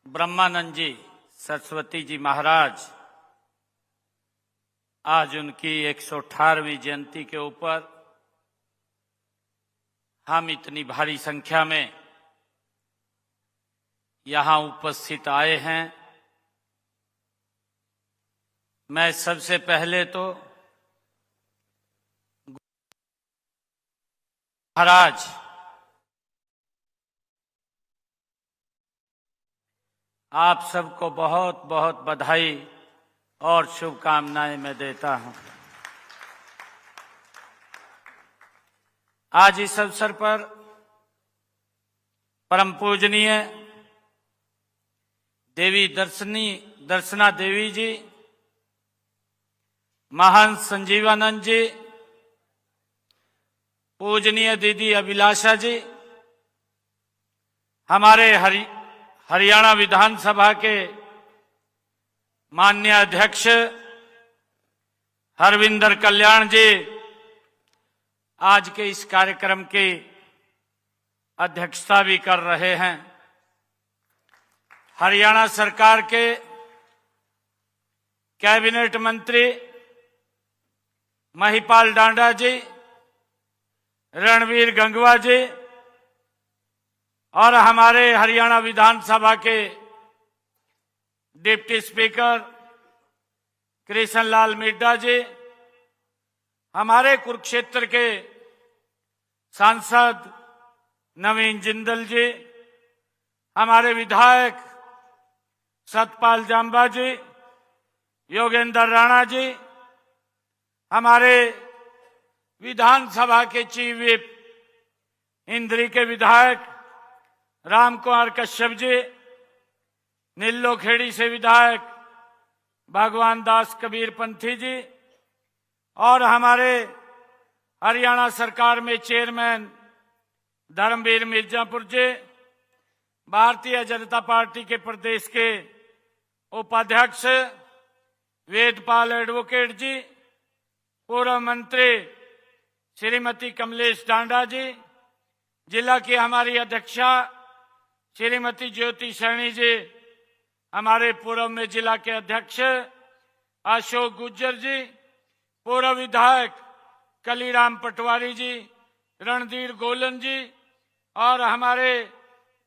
ब्रह्मानंद जी सरस्वती जी महाराज, आज उनकी 118वीं जयंती के ऊपर हम इतनी भारी संख्या में यहां उपस्थित आए हैं। मैं सबसे पहले तो महाराज आप सबको बहुत बहुत बधाई और शुभकामनाएं मैं देता हूं। आज इस अवसर पर परम पूजनीय देवी दर्शना देवी जी, महंत संजीवानंद जी, पूजनीय दीदी अभिलाषा जी, हमारे हरियाणा विधानसभा के माननीय अध्यक्ष हरविंदर कल्याण जी आज के इस कार्यक्रम की अध्यक्षता भी कर रहे हैं। हरियाणा सरकार के कैबिनेट मंत्री महिपाल डांडा जी, रणवीर गंगवा जी और हमारे हरियाणा विधानसभा के डिप्टी स्पीकर कृष्ण लाल मिड्डा जी, हमारे कुरुक्षेत्र के सांसद नवीन जिंदल जी, हमारे विधायक सतपाल जांबा जी, योगेंद्र राणा जी, हमारे विधानसभा के चीफ व्हिप इंद्री के विधायक राम कुमार कश्यप जी, नीलो खेड़ी से विधायक भगवान दास कबीर पंथी जी और हमारे हरियाणा सरकार में चेयरमैन धर्मवीर मिर्जापुर जी, भारतीय जनता पार्टी के प्रदेश के उपाध्यक्ष वेदपाल एडवोकेट जी, पूर्व मंत्री श्रीमती कमलेश डांडा जी, जिला की हमारी अध्यक्षा श्रीमती ज्योति सैनी जी, हमारे पूर्व में जिला के अध्यक्ष अशोक गुज्जर जी, पूर्व विधायक कलीराम पटवारी जी, रणधीर गोलन जी और हमारे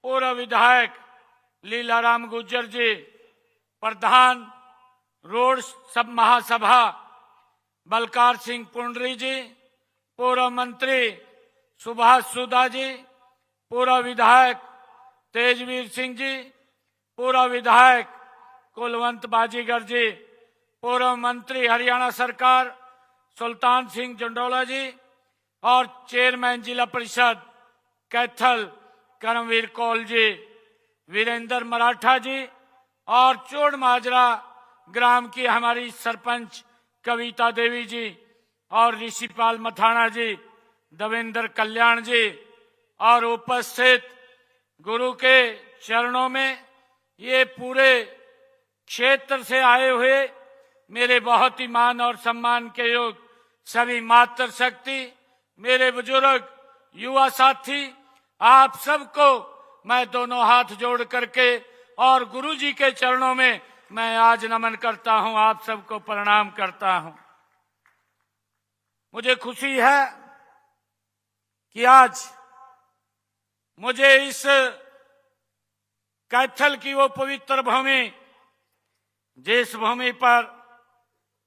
पूर्व विधायक लीलाराम गुज्जर जी, प्रधान रोड सब महासभा बलकार सिंह पुंडरी जी, पूर्व मंत्री सुभाष सुधा जी, पूर्व विधायक तेजवीर सिंह जी, पूर्व विधायक कुलवंत बाजीगर जी, पूर्व मंत्री हरियाणा सरकार सुल्तान सिंह जंडोला जी और चेयरमैन जिला परिषद कैथल करमवीर कौल जी, वीरेंद्र मराठा जी और चोड़ माजरा ग्राम की हमारी सरपंच कविता देवी जी और ऋषिपाल मथाना जी, देवेंद्र कल्याण जी और उपस्थित गुरु के चरणों में ये पूरे क्षेत्र से आए हुए मेरे बहुत ही मान और सम्मान के योग सभी मातृशक्ति, मेरे बुजुर्ग युवा साथी, आप सबको मैं दोनों हाथ जोड़ करके और गुरु जी के चरणों में मैं आज नमन करता हूं, आप सबको प्रणाम करता हूं। मुझे खुशी है कि आज मुझे इस कैथल की वो पवित्र भूमि, जिस भूमि पर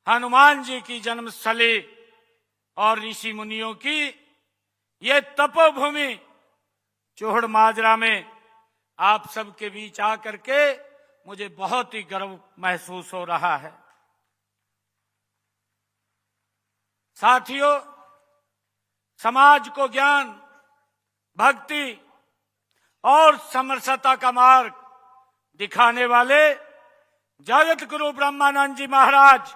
हनुमान जी की जन्मस्थली और ऋषि मुनियों की ये तपोभूमि चोहड़ माजरा में आप सबके बीच आकर के मुझे बहुत ही गर्व महसूस हो रहा है। साथियों, समाज को ज्ञान, भक्ति और समरसता का मार्ग दिखाने वाले जगत गुरु ब्रह्मानंद जी महाराज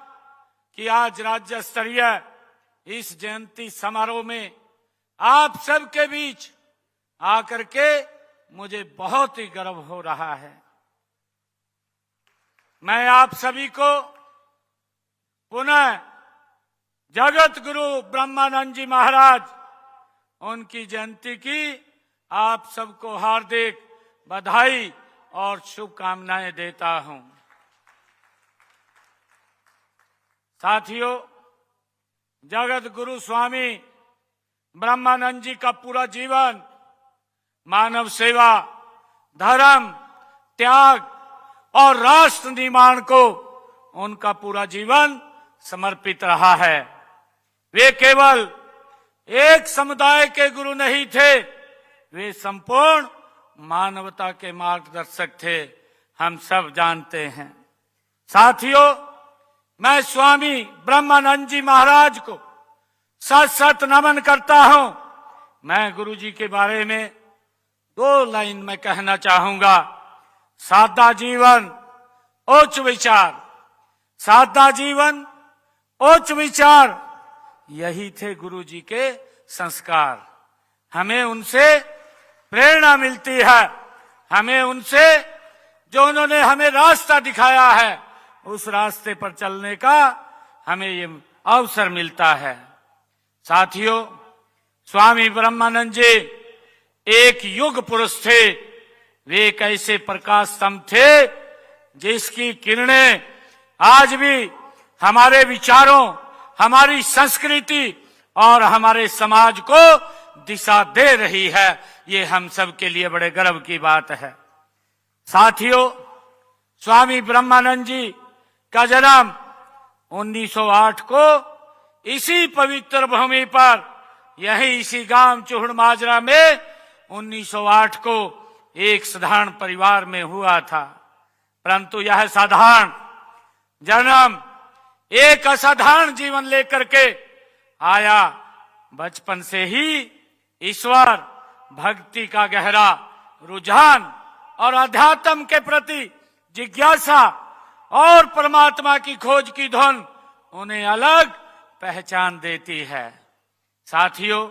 की आज राज्य स्तरीय इस जयंती समारोह में आप सबके बीच आकर के मुझे बहुत ही गर्व हो रहा है। मैं आप सभी को पुनः जगत गुरु ब्रह्मानंद जी महाराज उनकी जयंती की आप सबको हार्दिक बधाई और शुभकामनाएं देता हूं। साथियों, जगत गुरु स्वामी ब्रह्मानंद जी का पूरा जीवन मानव सेवा, धर्म, त्याग और राष्ट्र निर्माण को उनका पूरा जीवन समर्पित रहा है। वे केवल एक समुदाय के गुरु नहीं थे, वे संपूर्ण मानवता के मार्गदर्शक थे, हम सब जानते हैं। साथियों, मैं स्वामी ब्रह्मानंद जी महाराज को सत सत नमन करता हूं। मैं गुरु जी के बारे में 2 लाइन में कहना चाहूंगा। सादा जीवन, उच्च विचार। सादा जीवन, उच्च विचार, यही थे गुरु जी के संस्कार। हमें उनसे प्रेरणा मिलती है, हमें उनसे जो उन्होंने हमें रास्ता दिखाया है उस रास्ते पर चलने का हमें ये अवसर मिलता है। साथियों, स्वामी ब्रह्मानंद जी एक युग पुरुष थे। वे एक ऐसे प्रकाश स्तंभ थे जिसकी किरणें आज भी हमारे विचारों, हमारी संस्कृति और हमारे समाज को दिशा दे रही है। ये हम सब के लिए बड़े गर्व की बात है। साथियों, स्वामी ब्रह्मानंद जी का जन्म 1908 को इसी पवित्र भूमि पर, यही इसी गांव चूहड़ माजरा में 1908 को एक साधारण परिवार में हुआ था। परंतु यह साधारण जन्म एक असाधारण जीवन लेकर के आया। बचपन से ही ईश्वर भक्ति का गहरा रुझान और अध्यात्म के प्रति जिज्ञासा और परमात्मा की खोज की धुन उन्हें अलग पहचान देती है। साथियों,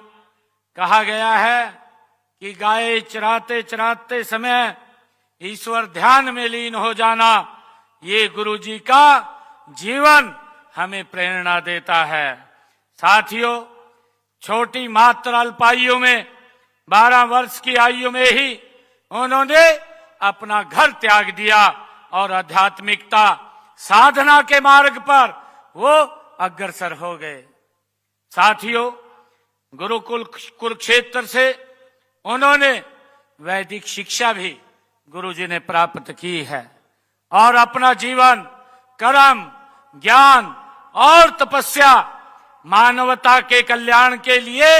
कहा गया है कि गाय चराते चराते समय ईश्वर ध्यान में लीन हो जाना, ये गुरु जी का जीवन हमें प्रेरणा देता है। साथियों, छोटी मात्र अल्पायु में 12 वर्ष की आयु में ही उन्होंने अपना घर त्याग दिया और आध्यात्मिकता साधना के मार्ग पर वो अग्रसर हो गए। साथियों, गुरुकुल कुरुक्षेत्र से उन्होंने वैदिक शिक्षा भी गुरुजी ने प्राप्त की है और अपना जीवन कर्म, ज्ञान और तपस्या मानवता के कल्याण के लिए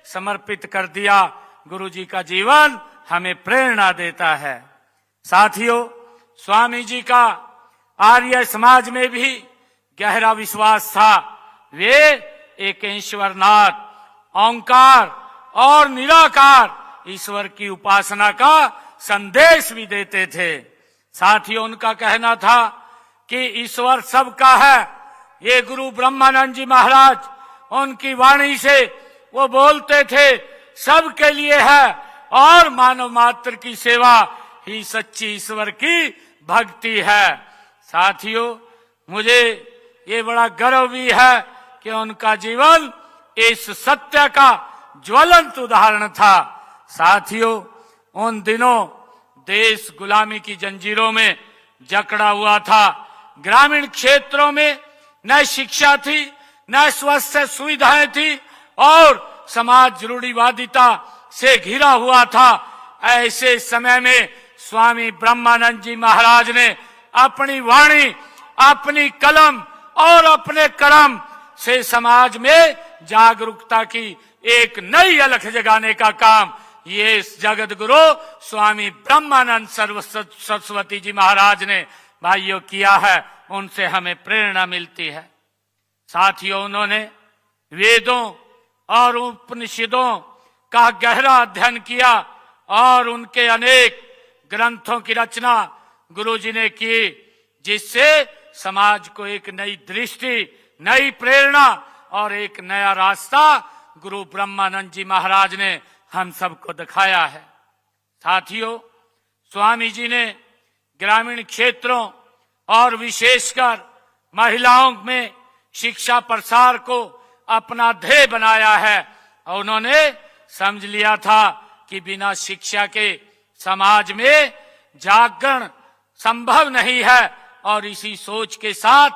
समर्पित कर दिया। गुरुजी का जीवन हमें प्रेरणा देता है। साथियों, स्वामी जी का आर्य समाज में भी गहरा विश्वास था। वे एक ईश्वरनाथ, ओंकार और निराकार ईश्वर की उपासना का संदेश भी देते थे। साथियों, उनका कहना था कि ईश्वर सबका है। ये गुरु ब्रह्मानंद जी महाराज, उनकी वाणी से वो बोलते थे सबके लिए है और मानव मात्र की सेवा ही सच्ची ईश्वर की भक्ति है। साथियों, मुझे ये बड़ा गर्व भी है कि उनका जीवन इस सत्य का ज्वलंत उदाहरण था। साथियों, उन दिनों देश गुलामी की जंजीरों में जकड़ा हुआ था। ग्रामीण क्षेत्रों में न शिक्षा थी, न स्वास्थ्य सुविधाएं थी और समाज रूढ़िवादिता से घिरा हुआ था। ऐसे समय में स्वामी ब्रह्मानंद जी महाराज ने अपनी वाणी, अपनी कलम और अपने कर्म से समाज में जागरूकता की एक नई अलख जगाने का काम ये जगत गुरु स्वामी ब्रह्मानंद सरस्वती जी महाराज ने भाइयों किया है। उनसे हमें प्रेरणा मिलती है। साथियों, उन्होंने वेदों और उपनिषदों का गहरा अध्ययन किया और उनके अनेक ग्रंथों की रचना गुरुजी ने की, जिससे समाज को एक नई दृष्टि, नई प्रेरणा और एक नया रास्ता गुरु ब्रह्मानंद जी महाराज ने हम सबको दिखाया है। साथियों, स्वामी जी ने ग्रामीण क्षेत्रों और विशेषकर महिलाओं में शिक्षा प्रसार को अपना ध्येय बनाया है और उन्होंने समझ लिया था कि बिना शिक्षा के समाज में जागरण संभव नहीं है। और इसी सोच के साथ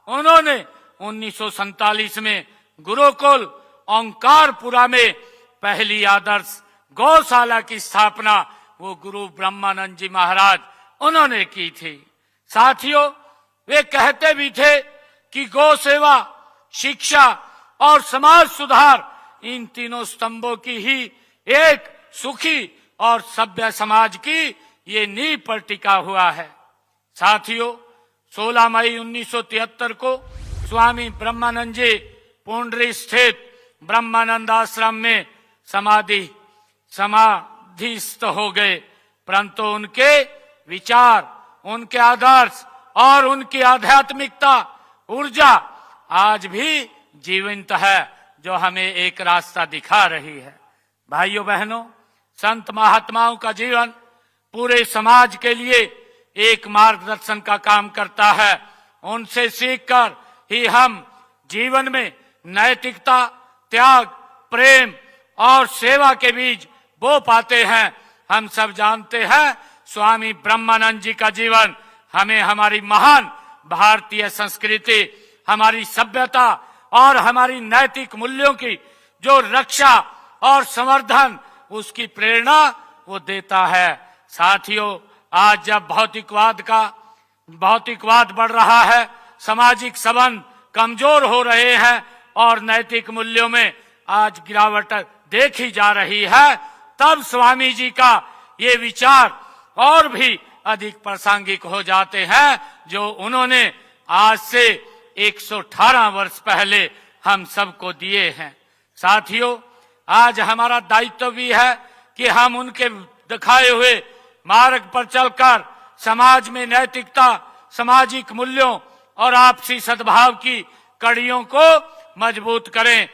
उन्होंने 1947 में गुरुकुल ओंकारपुरा में पहली आदर्श गौशाला की स्थापना वो गुरु ब्रह्मानंद जी महाराज उन्होंने की थी। साथियों, वे कहते भी थे कि गौ सेवा, शिक्षा और समाज सुधार, इन तीनों स्तंभों की ही एक सुखी और सभ्य समाज की ये नींव पर टिका हुआ है। साथियों, 16 मई 1973 को स्वामी ब्रह्मानंद जी पुंडरी स्थित ब्रह्मानंद आश्रम में समाधिस्थ हो गए, परंतु उनके विचार, उनके आदर्श और उनकी आध्यात्मिकता ऊर्जा आज भी जीवंत है, जो हमें एक रास्ता दिखा रही है। भाइयों बहनों, संत महात्माओं का जीवन पूरे समाज के लिए एक मार्गदर्शन का काम करता है। उनसे सीखकर ही हम जीवन में नैतिकता, त्याग, प्रेम और सेवा के बीज बो पाते हैं। हम सब जानते हैं स्वामी ब्रह्मानंद जी का जीवन हमें हमारी महान भारतीय संस्कृति, हमारी सभ्यता और हमारी नैतिक मूल्यों की जो रक्षा और संवर्धन, उसकी प्रेरणा वो देता है। साथियों, आज जब भौतिकवाद बढ़ रहा है, सामाजिक संबंध कमजोर हो रहे हैं और नैतिक मूल्यों में आज गिरावट देखी जा रही है, तब स्वामी जी का ये विचार और भी अधिक प्रासंगिक हो जाते हैं, जो उन्होंने आज से 118 वर्ष पहले हम सबको दिए हैं। साथियों, आज हमारा दायित्व भी है कि हम उनके दिखाए हुए मार्ग पर चलकर समाज में नैतिकता, सामाजिक मूल्यों और आपसी सद्भाव की कड़ियों को मजबूत करें।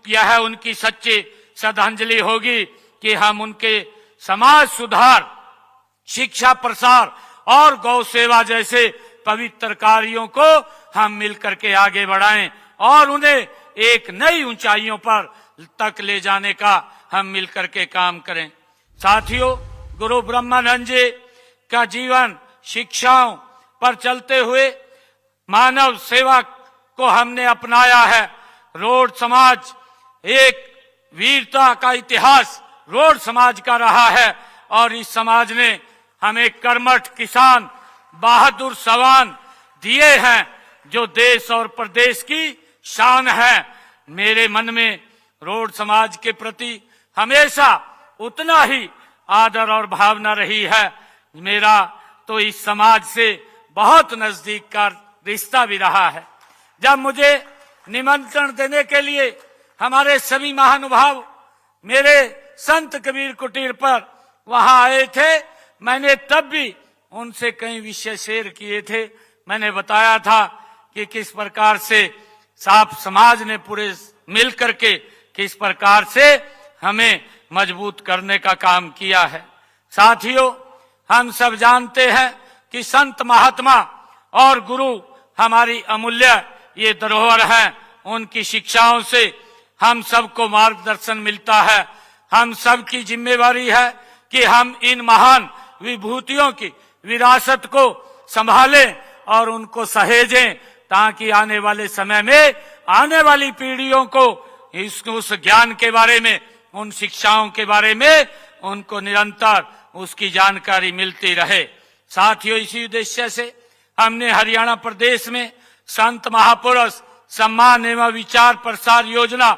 यह उनकी सच्ची श्रद्धांजलि होगी कि हम उनके समाज सुधार, शिक्षा प्रसार और गौ सेवा जैसे पवित्र कार्यों को हम मिलकर के आगे बढ़ाएं और उन्हें एक नई ऊंचाइयों पर तक ले जाने का हम मिलकर के काम करें। साथियों, गुरु ब्रह्मानंद जी का जीवन शिक्षाओं पर चलते हुए मानव सेवा को हमने अपनाया है। रोड समाज, एक वीरता का इतिहास रोड समाज का रहा है और इस समाज ने हमें कर्मठ किसान, बहादुर सवान दिए हैं, जो देश और प्रदेश की शान है। मेरे मन में रोड समाज के प्रति हमेशा उतना ही आदर और भावना रही है। मेरा तो इस समाज से बहुत नजदीक का रिश्ता भी रहा है। जब मुझे निमंत्रण देने के लिए हमारे सभी महानुभाव मेरे संत कबीर कुटीर पर वहां आए थे, मैंने तब भी उनसे कई विषय शेयर किए थे। मैंने बताया था कि किस प्रकार से साफ समाज ने पूरे मिलकर के किस प्रकार से हमें मजबूत करने का काम किया है। साथियों, हम सब जानते हैं कि संत महात्मा और गुरु हमारी अमूल्य ये धरोहर है। उनकी शिक्षाओं से हम सबको मार्गदर्शन मिलता है। हम सब की जिम्मेवारी है कि हम इन महान विभूतियों की विरासत को संभालें और उनको सहेजें, ताकि आने वाले समय में आने वाली पीढ़ियों को उस ज्ञान के बारे में, उन शिक्षाओं के बारे में उनको निरंतर उसकी जानकारी मिलती रहे। साथियों, इसी उद्देश्य से हमने हरियाणा प्रदेश में संत महापुरुष सम्मान एवं विचार प्रसार योजना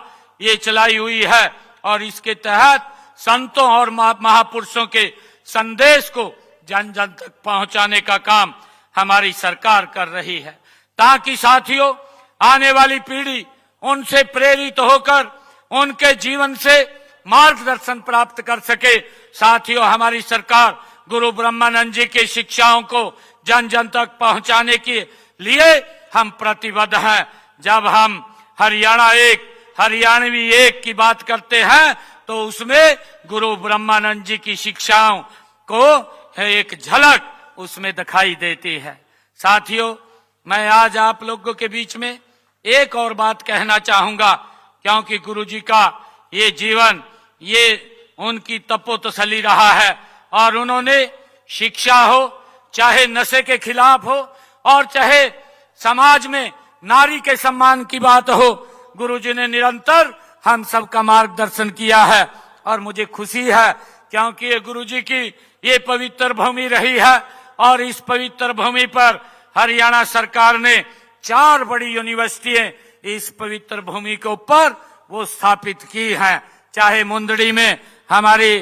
ये चलाई हुई है और इसके तहत संतों और महापुरुषों के संदेश को जन जन तक पहुंचाने का काम हमारी सरकार कर रही है, ताकि साथियों आने वाली पीढ़ी उनसे प्रेरित होकर उनके जीवन से मार्गदर्शन प्राप्त कर सके। साथियों, हमारी सरकार गुरु ब्रह्मानंद जी की शिक्षाओं को जन जन तक पहुंचाने के लिए हम प्रतिबद्ध हैं। जब हम हरियाणवी एक की बात करते हैं तो उसमें गुरु ब्रह्मानंद जी की शिक्षाओं को एक झलक उसमें दिखाई देती है। साथियों, मैं आज आप लोगों के बीच में एक और बात कहना चाहूंगा, क्योंकि गुरु जी का ये जीवन, ये उनकी तपोतसली रहा है और उन्होंने शिक्षा हो, चाहे नशे के खिलाफ हो, और चाहे समाज में नारी के सम्मान की बात हो, गुरुजी ने निरंतर हम सबका मार्गदर्शन किया है। और मुझे खुशी है क्योंकि ये गुरुजी की ये पवित्र भूमि रही है, और इस पवित्र भूमि पर हरियाणा सरकार ने 4 बड़ी यूनिवर्सिटियां इस पवित्र भूमि के ऊपर वो स्थापित की हैं। चाहे मुंदड़ी में हमारी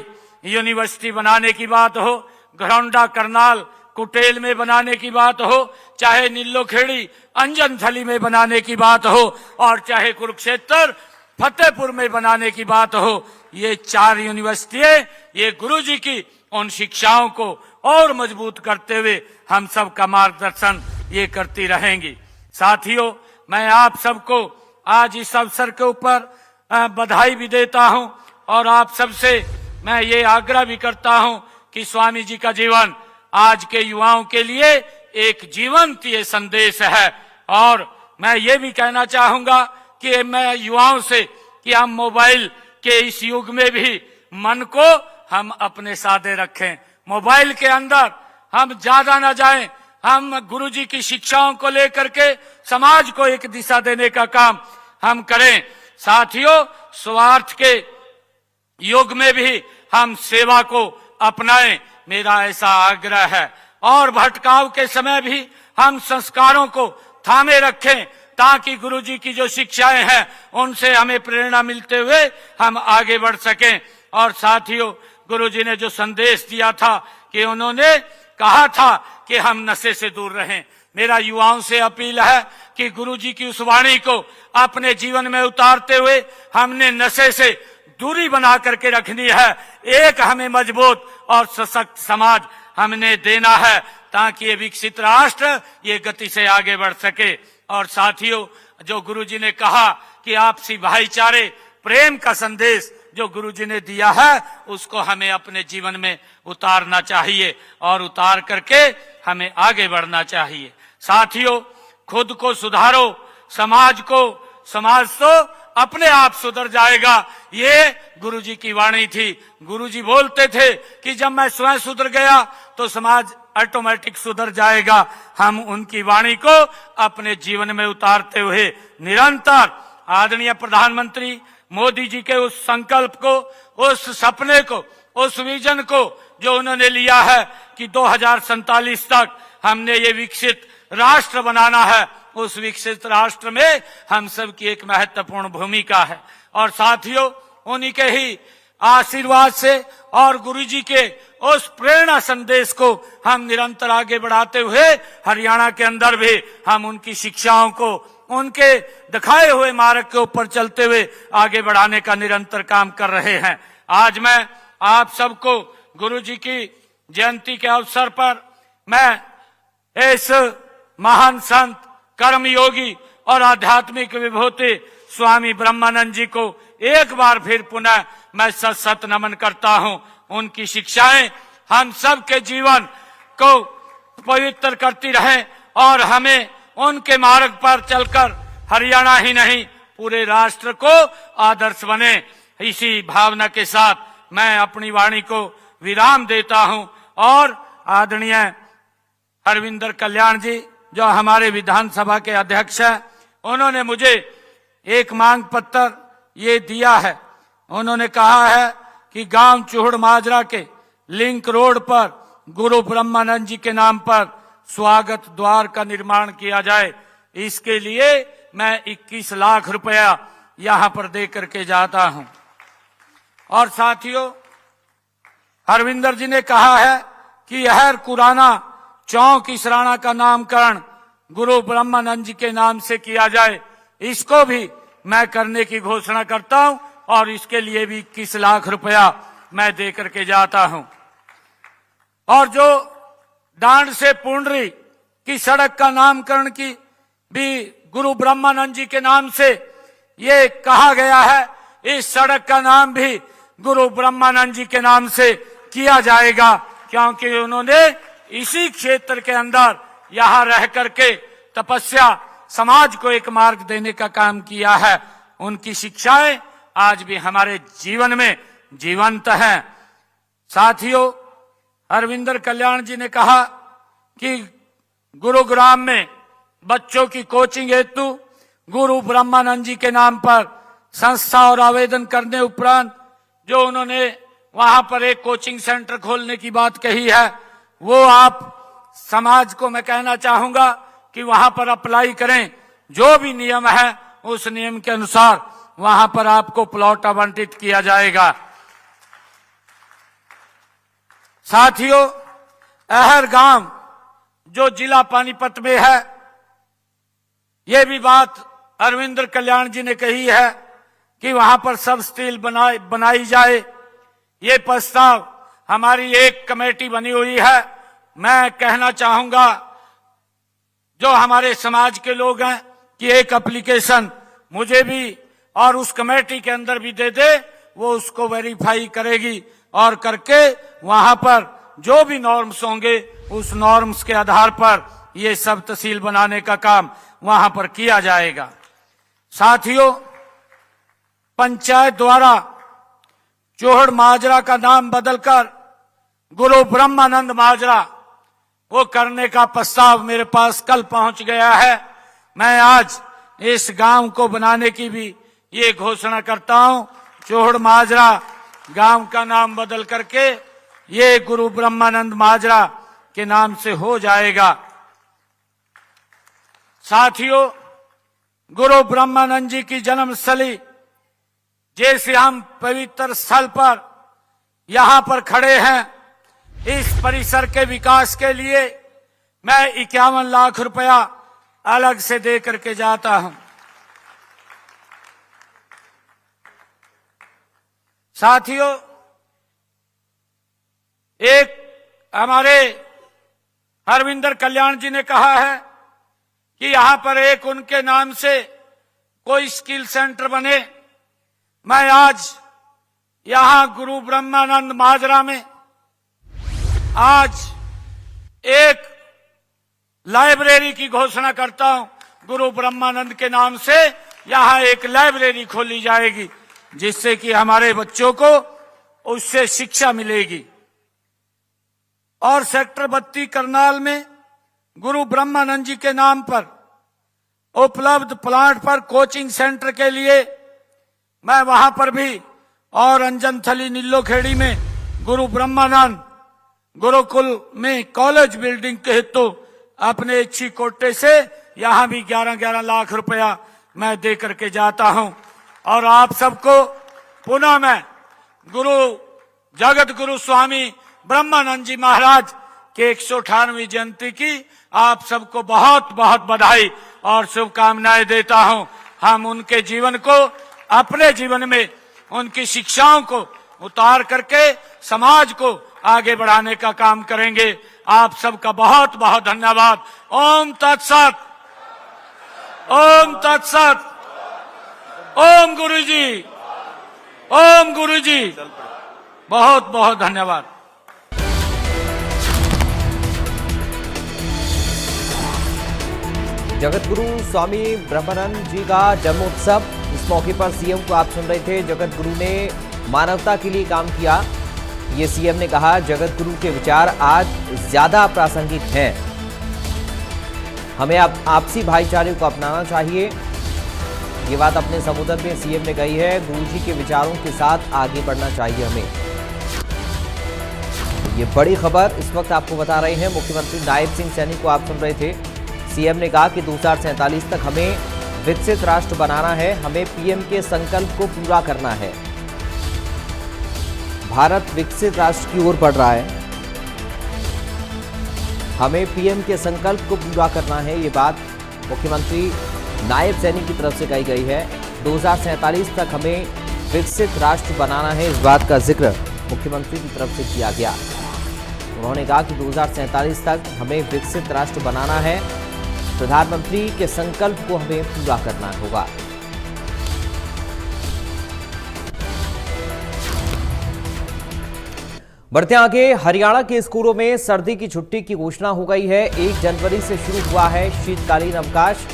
यूनिवर्सिटी बनाने की बात हो, घरौंडा करनाल कुटेल में बनाने की बात हो, चाहे नीलोखेड़ी अंजनथली में बनाने की बात हो, और चाहे कुरुक्षेत्र फतेहपुर में बनाने की बात हो, ये 4 यूनिवर्सिटियां ये गुरुजी की उन शिक्षाओं को और मजबूत करते हुए हम सब का मार्गदर्शन ये करती रहेंगी। साथियों, मैं आप सबको आज इस अवसर के ऊपर बधाई भी देता हूं, और आप सबसे मैं ये आग्रह भी करता हूं कि स्वामी जी का जीवन आज के युवाओं के लिए एक जीवंत ये संदेश है। और मैं ये भी कहना चाहूंगा कि मैं युवाओं से कि हम मोबाइल के इस युग में भी मन को हम अपने साधे रखें, मोबाइल के अंदर हम ज्यादा न जाएं, हम गुरुजी की शिक्षाओं को लेकर के समाज को एक दिशा देने का काम हम करें। साथियों, स्वार्थ के युग में भी हम सेवा को अपनाएं, मेरा ऐसा आग्रह है। और भटकाव के समय भी हम संस्कारों को थामे रखें, ताकि गुरुजी की जो शिक्षाएं हैं उनसे हमें प्रेरणा मिलते हुए हम आगे बढ़ सकें। और साथियों, गुरुजी ने जो संदेश दिया था कि उन्होंने कहा था कि हम नशे से दूर रहें, मेरा युवाओं से अपील है कि गुरुजी की उस वाणी को अपने जीवन में उतारते हुए हमने नशे से दूरी बना करके रखनी है। एक हमें मजबूत और सशक्त समाज हमने देना है, ताकि ये विकसित राष्ट्र ये गति से आगे बढ़ सके। और साथियों, जो गुरुजी ने कहा कि आपसी भाईचारे प्रेम का संदेश जो गुरुजी ने दिया है, उसको हमें अपने जीवन में उतारना चाहिए, और उतार करके हमें आगे बढ़ना चाहिए। साथियों, खुद को सुधारो, समाज तो अपने आप सुधर जाएगा, ये गुरुजी की वाणी थी। गुरुजी बोलते थे कि जब मैं स्वयं सुधर गया तो समाज ऑटोमेटिक सुधर जाएगा। हम उनकी वाणी को अपने जीवन में उतारते हुए निरंतर आदरणीय प्रधानमंत्री मोदी जी के उस संकल्प को, उस सपने को, उस विजन को जो उन्होंने लिया है कि 2047 तक हमने ये विकसित राष्ट्र बनाना है, उस विकसित राष्ट्र में हम सब की एक महत्वपूर्ण भूमिका है। और साथियों, उन्हीं के ही आशीर्वाद से और गुरुजी के उस प्रेरणा संदेश को हम निरंतर आगे बढ़ाते हुए हरियाणा के अंदर भी हम उनकी शिक्षाओं को उनके दिखाए हुए मार्ग के ऊपर चलते हुए आगे बढ़ाने का निरंतर काम कर रहे हैं। आज मैं आप सबको गुरुजी की जयंती के अवसर पर मैं इस महान संत, कर्मयोगी और आध्यात्मिक विभूति स्वामी ब्रह्मानंद जी को एक बार फिर पुनः मैं सत सत नमन करता हूं। उनकी शिक्षाएं हम सब के जीवन को पवित्र करती रहें, और हमें उनके मार्ग पर चलकर हरियाणा ही नहीं पूरे राष्ट्र को आदर्श बने। इसी भावना के साथ मैं अपनी वाणी को विराम देता हूं। और आदरणीय हरविंदर कल्याण जी जो हमारे विधानसभा के अध्यक्ष हैं, उन्होंने मुझे एक मांग पत्र ये दिया है। उन्होंने कहा है कि गांव चूहड़ माजरा के लिंक रोड पर गुरु ब्रह्मानंद जी के नाम पर स्वागत द्वार का निर्माण किया जाए। इसके लिए मैं 21 लाख रुपया यहां पर दे करके जाता हूं। और साथियों, हरविंदर जी ने कहा है कि यह कुराना चौक इसराना का नामकरण गुरु ब्रह्मानंद जी के नाम से किया जाए। इसको भी मैं करने की घोषणा करता हूं, और इसके लिए भी 21 लाख रुपया मैं दे करके जाता हूं। और जो डांड से पुंडरी की सड़क का नामकरण की भी गुरु ब्रह्मानंद जी के नाम से ये कहा गया है, इस सड़क का नाम भी गुरु ब्रह्मानंद जी के नाम से किया जाएगा, क्योंकि उन्होंने इसी क्षेत्र के अंदर यहां रह करके तपस्या समाज को एक मार्ग देने का काम किया है। उनकी शिक्षाएं आज भी हमारे जीवन में जीवंत हैं। साथियों, हरविंदर कल्याण जी ने कहा कि गुरुग्राम में बच्चों की कोचिंग हेतु गुरु ब्रह्मानंद जी के नाम पर संस्था और आवेदन करने उपरांत जो उन्होंने वहां पर एक कोचिंग सेंटर खोलने की बात कही है, वो आप समाज को मैं कहना चाहूंगा कि वहां पर अप्लाई करें। जो भी नियम है उस नियम के अनुसार वहां पर आपको प्लॉट आवंटित किया जाएगा। साथियों, अहर गांव जो जिला पानीपत में है, ये भी बात हरविंदर कल्याण जी ने कही है कि वहां पर सब स्टील बनाई जाए। ये प्रस्ताव हमारी एक कमेटी बनी हुई है। मैं कहना चाहूंगा जो हमारे समाज के लोग हैं कि एक एप्लीकेशन मुझे भी और उस कमेटी के अंदर भी दे दे, वो उसको वेरीफाई करेगी और करके वहां पर जो भी नॉर्म्स होंगे उस नॉर्म्स के आधार पर ये सब तहसील बनाने का काम वहां पर किया जाएगा। साथियों, पंचायत द्वारा चोहड़ माजरा का नाम बदलकर गुरु ब्रह्मानंद माजरा वो करने का प्रस्ताव मेरे पास कल पहुंच गया है। मैं आज इस गांव को बनाने की भी ये घोषणा करता हूं। चोहड़ माजरा गांव का नाम बदल करके ये गुरु ब्रह्मानंद माजरा के नाम से हो जाएगा। साथियों, गुरु ब्रह्मानंद जी की जन्मस्थली जैसे हम पवित्र स्थल पर यहां पर खड़े हैं, इस परिसर के विकास के लिए मैं 51 लाख रुपया अलग से दे करके जाता हूं। साथियों, एक हमारे हरविंदर कल्याण जी ने कहा है कि यहां पर एक उनके नाम से कोई स्किल सेंटर बने। मैं आज यहां गुरु ब्रह्मानंद माजरा में आज एक लाइब्रेरी की घोषणा करता हूं। गुरु ब्रह्मानंद के नाम से यहां एक लाइब्रेरी खोली जाएगी जिससे कि हमारे बच्चों को उससे शिक्षा मिलेगी। और सेक्टर 32 करनाल में गुरु ब्रह्मानंद जी के नाम पर उपलब्ध प्लाट पर कोचिंग सेंटर के लिए मैं वहां पर भी, और अंजनथली नीलोखेड़ी में गुरु ब्रह्मानंद गुरुकुल में कॉलेज बिल्डिंग के हेतु अपने इच्छी कोटे से यहां भी 11-11 लाख रुपया मैं दे करके जाता हूं। और आप सबको पुनः मैं गुरु जगत गुरु स्वामी ब्रह्मानंद जी महाराज के 198वीं जयंती की आप सबको बहुत बहुत बधाई और शुभकामनाएं देता हूं। हम उनके जीवन को अपने जीवन में उनकी शिक्षाओं को उतार करके समाज को आगे बढ़ाने का काम करेंगे। आप सबका बहुत बहुत धन्यवाद। ओम तत्सत, ओम तत्सत, ओम गुरुजी, ओम गुरुजी। बहुत बहुत धन्यवाद। जगत गुरु स्वामी ब्रह्मानंद जी का जन्मोत्सव, इस मौके पर सीएम को आप सुन रहे थे। जगत गुरु ने मानवता के लिए काम किया, ये सीएम ने कहा। जगत गुरु के विचार आज ज्यादा प्रासंगिक हैं। हमें आपसी भाईचारे को अपनाना चाहिए, ये बात अपने संबोधन में सीएम ने कही है। गुरुजी के विचारों के साथ आगे बढ़ना चाहिए हमें। ये बड़ी खबर इस वक्त आपको बता रहे हैं। मुख्यमंत्री नायब सिंह सैनी को आप सुन रहे थे। सीएम ने कहा कि 2047 तक हमें विकसित राष्ट्र बनाना है, हमें पीएम के संकल्प को पूरा करना है। भारत विकसित राष्ट्र की ओर बढ़ रहा है, हमें पीएम के संकल्प को पूरा करना है। ये बात मुख्यमंत्री नायब सैनी की तरफ से कही गई है। 2047 तक हमें विकसित राष्ट्र बनाना है, इस बात का जिक्र मुख्यमंत्री की तरफ से किया गया। उन्होंने कहा कि 2047 तक हमें विकसित राष्ट्र बनाना है, प्रधानमंत्री के संकल्प को हमें पूरा करना होगा। बढ़ते आगे, हरियाणा के स्कूलों में सर्दी की छुट्टी की घोषणा हो गई है। 1 जनवरी से शुरू हुआ है शीतकालीन अवकाश।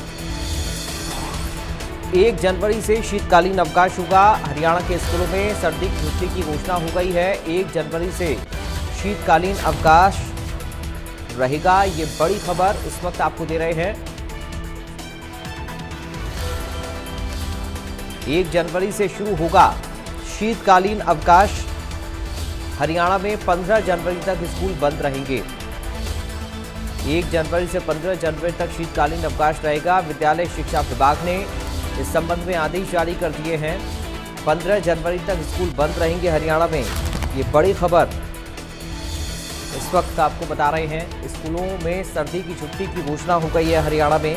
1 जनवरी से शीतकालीन अवकाश होगा। हरियाणा के स्कूलों में सर्दी की छुट्टी की घोषणा हो गई है। 1 जनवरी से शीतकालीन अवकाश रहेगा। ये बड़ी खबर इस वक्त आपको दे रहे हैं। 1 जनवरी से शुरू होगा शीतकालीन अवकाश। हरियाणा में 15 जनवरी तक स्कूल बंद रहेंगे। 1 जनवरी से 15 जनवरी तक शीतकालीन अवकाश रहेगा। विद्यालय शिक्षा विभाग ने इस संबंध में आदेश जारी कर दिए हैं। 15 जनवरी तक स्कूल बंद रहेंगे हरियाणा में। ये बड़ी खबर इस वक्त आपको बता रहे हैं। स्कूलों में सर्दी की छुट्टी की घोषणा हो गई है हरियाणा में।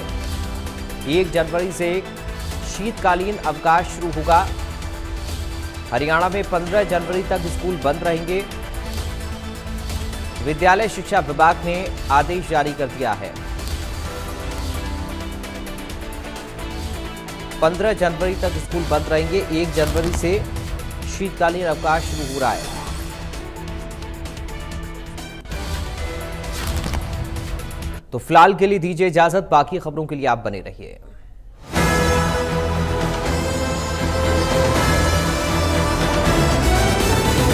1 जनवरी से शीतकालीन अवकाश शुरू होगा। हरियाणा में 15 जनवरी तक स्कूल बंद रहेंगे। विद्यालय शिक्षा विभाग ने आदेश जारी कर दिया है। 15 जनवरी तक स्कूल बंद रहेंगे। 1 जनवरी से शीतकालीन अवकाश शुरू हो रहा है। तो फिलहाल के लिए दीजिए इजाजत। बाकी खबरों के लिए आप बने रहिए।